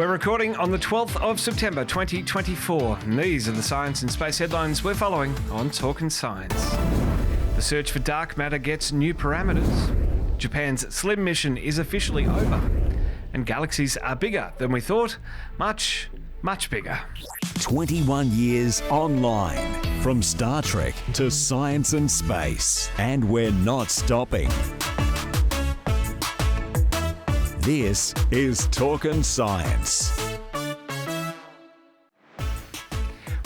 We're recording on the 12th of September 2024, and these are the science and space headlines we're following on Talkin' Science. The search for dark matter gets new parameters. Japan's SLIM mission is officially over. And galaxies are bigger than we thought. Much, much bigger. 21 years online. From Star Trek to science and space. And we're not stopping. This is Talkin' Science.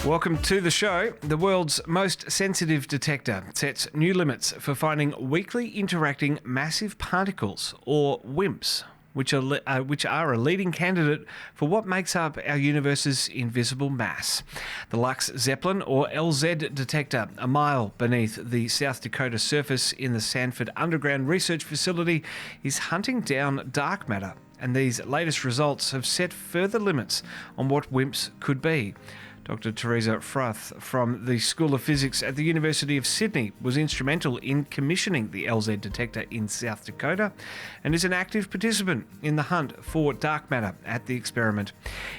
Welcome to the show. The world's most sensitive detector sets new limits for finding weakly interacting massive particles, or WIMPs, which are a leading candidate for what makes up our universe's invisible mass. The Lux Zeppelin, or LZ detector, a mile beneath the South Dakota surface in the Sanford Underground Research Facility, is hunting down dark matter, and these latest results have set further limits on what WIMPs could be. Dr. Teresa Fruth from the School of Physics at the University of Sydney was instrumental in commissioning the LZ detector in South Dakota and is an active participant in the hunt for dark matter at the experiment.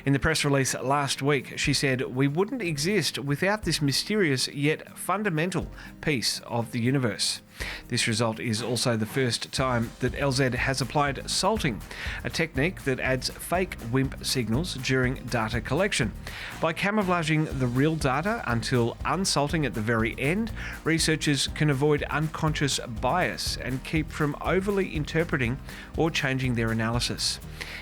In the press release last week, she said, "We wouldn't exist without this mysterious yet fundamental piece of the universe." This result is also the first time that LZ has applied salting, a technique that adds fake WIMP signals during data collection. By camouflaging the real data until unsalting at the very end, researchers can avoid unconscious bias and keep from overly interpreting or changing their analysis.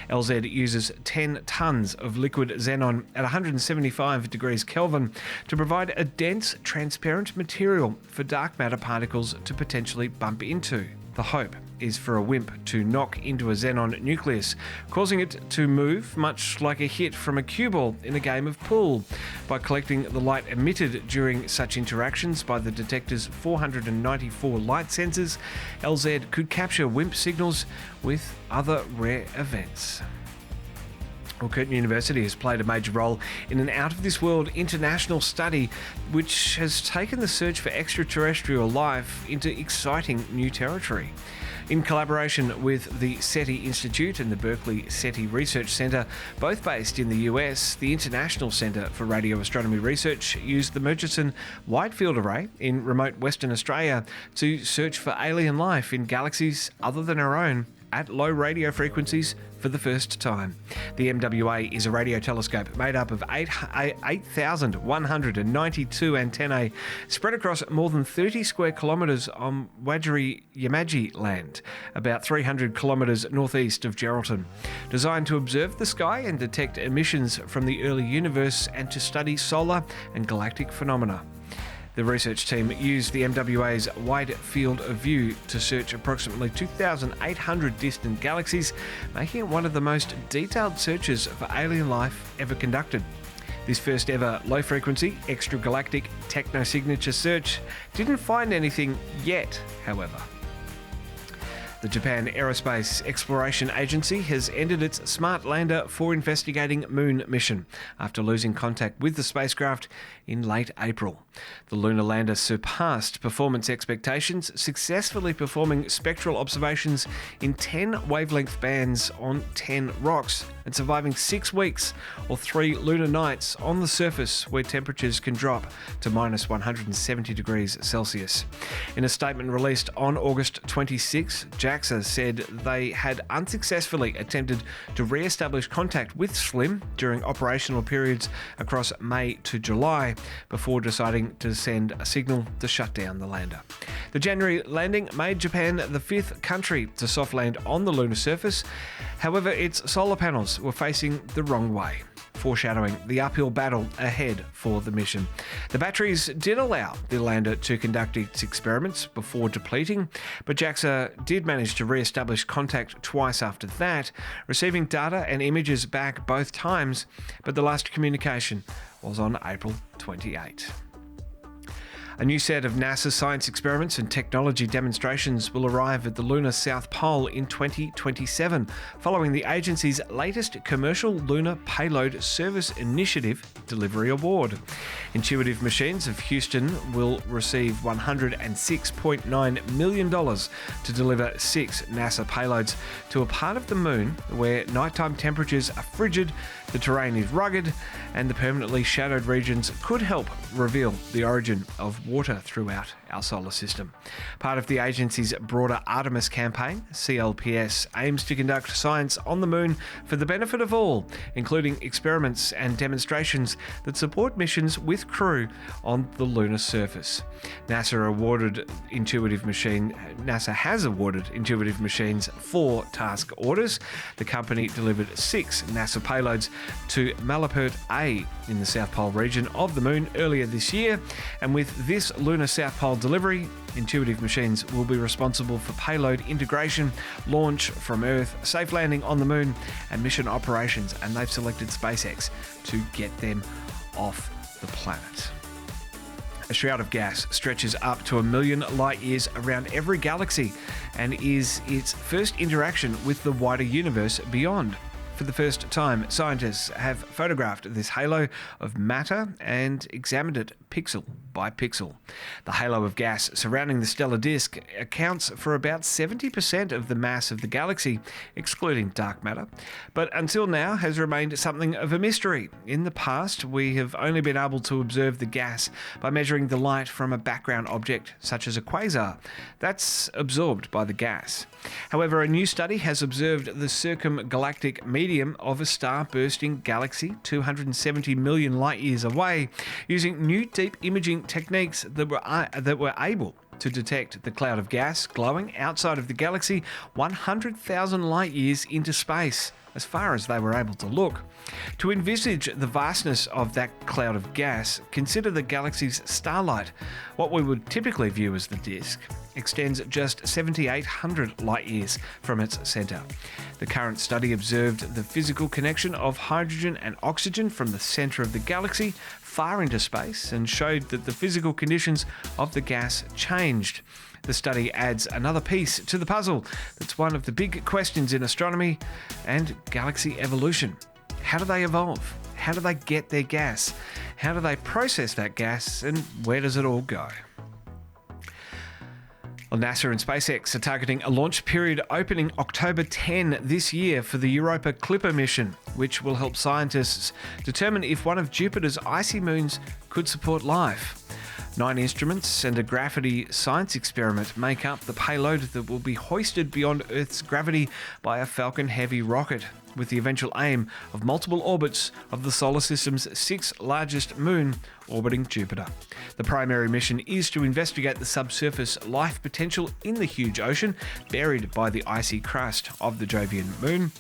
LZ uses 10 tonnes of liquid xenon at 175 degrees Kelvin to provide a dense, transparent material for dark matter particles to potentially bump into. The hope is for a WIMP to knock into a xenon nucleus, causing it to move much like a hit from a cue ball in a game of pool. By collecting the light emitted during such interactions by the detector's 494 light sensors, LZ could capture WIMP signals with other rare events. Well, Curtin University has played a major role in an out-of-this-world international study which has taken the search for extraterrestrial life into exciting new territory. In collaboration with the SETI Institute and the Berkeley SETI Research Centre, both based in the US, the International Centre for Radio Astronomy Research used the Murchison Wide Field Array in remote Western Australia to search for alien life in galaxies other than our own at low radio frequencies for the first time. The MWA is a radio telescope made up of 8,192 antennae spread across more than 30 square kilometres on Wadjuri-Yamaji land, about 300 kilometres northeast of Geraldton. Designed to observe the sky and detect emissions from the early universe and to study solar and galactic phenomena. The research team used the MWA's wide field of view to search approximately 2,800 distant galaxies, making it one of the most detailed searches for alien life ever conducted. This first ever low-frequency, extragalactic technosignature search didn't find anything yet, however. The Japan Aerospace Exploration Agency has ended its Smart Lander for Investigating Moon mission after losing contact with the spacecraft in late April. The lunar lander surpassed performance expectations, successfully performing spectral observations in 10 wavelength bands on 10 rocks and surviving 6 weeks or 3 lunar nights on the surface where temperatures can drop to minus 170 degrees Celsius. In a statement released on August 26, JAXA said they had unsuccessfully attempted to re-establish contact with SLIM during operational periods across May to July before deciding to send a signal to shut down the lander. The January landing made Japan the 5th country to soft land on the lunar surface. However, its solar panels were facing the wrong way, foreshadowing the uphill battle ahead for the mission. The batteries did allow the lander to conduct its experiments before depleting, but JAXA did manage to re-establish contact twice after that, receiving data and images back both times, but the last communication was on April 28. A new set of NASA science experiments and technology demonstrations will arrive at the lunar South Pole in 2027, following the agency's latest commercial lunar payload service initiative delivery award. Intuitive Machines of Houston will receive $106.9 million to deliver 6 NASA payloads to a part of the moon where nighttime temperatures are frigid, the terrain is rugged, and the permanently shadowed regions could help reveal the origin of water throughout our solar system. Part of the agency's broader Artemis campaign, CLPS aims to conduct science on the moon for the benefit of all, including experiments and demonstrations that support missions with crew on the lunar surface. NASA has awarded Intuitive Machines 4 task orders. The company delivered 6 NASA payloads to Malapert A in the South Pole region of the moon earlier this year, and with this lunar South Pole delivery, Intuitive Machines will be responsible for payload integration, launch from Earth, safe landing on the moon, and mission operations, and they've selected SpaceX to get them off the planet. A shroud of gas stretches up to 1 million light years around every galaxy and is its first interaction with the wider universe beyond. For the first time, scientists have photographed this halo of matter and examined it pixel by pixel. The halo of gas surrounding the stellar disk accounts for about 70% of the mass of the galaxy, excluding dark matter, but until now has remained something of a mystery. In the past, we have only been able to observe the gas by measuring the light from a background object, such as a quasar. That's absorbed by the gas. However, a new study has observed the circumgalactic medium of a star-bursting galaxy 270 million light-years away, using new deep imaging techniques that were able to detect the cloud of gas glowing outside of the galaxy 100,000 light-years into space, as far as they were able to look. To envisage the vastness of that cloud of gas, consider the galaxy's starlight. What we would typically view as the disk extends just 7,800 light-years from its centre. The current study observed the physical connection of hydrogen and oxygen from the centre of the galaxy far into space and showed that the physical conditions of the gas changed. The study adds another piece to the puzzle that's one of the big questions in astronomy and galaxy evolution. How do they evolve? How do they get their gas? How do they process that gas? And where does it all go? Well, NASA and SpaceX are targeting a launch period opening October 10 this year for the Europa Clipper mission, which will help scientists determine if one of Jupiter's icy moons could support life. 9 instruments and a gravity science experiment make up the payload that will be hoisted beyond Earth's gravity by a Falcon Heavy rocket, with the eventual aim of multiple orbits of the solar system's 6th largest moon orbiting Jupiter. The primary mission is to investigate the subsurface life potential in the huge ocean buried by the icy crust of the Jovian moon.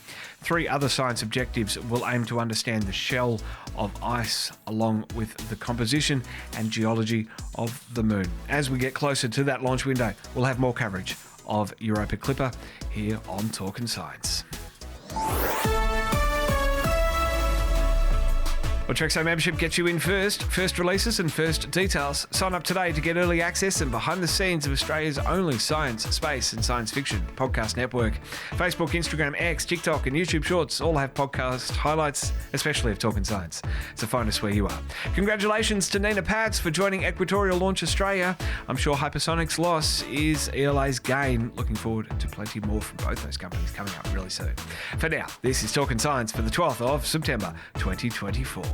3 other science objectives will aim to understand the shell of ice along with the composition and geology of the moon. As we get closer to that launch window, we'll have more coverage of Europa Clipper here on Talkin' Science. Well, Trekzone membership gets you in first releases and first details. Sign up today to get early access and behind the scenes of Australia's only science, space and science fiction podcast network. Facebook, Instagram, X, TikTok and YouTube Shorts all have podcast highlights, especially of Talkin' Science. So find us where you are. Congratulations to Nina Pats for joining Equatorial Launch Australia. I'm sure Hypersonic's loss is ELA's gain. Looking forward to plenty more from both those companies coming up really soon. For now, this is Talkin' Science for the 12th of September 2024.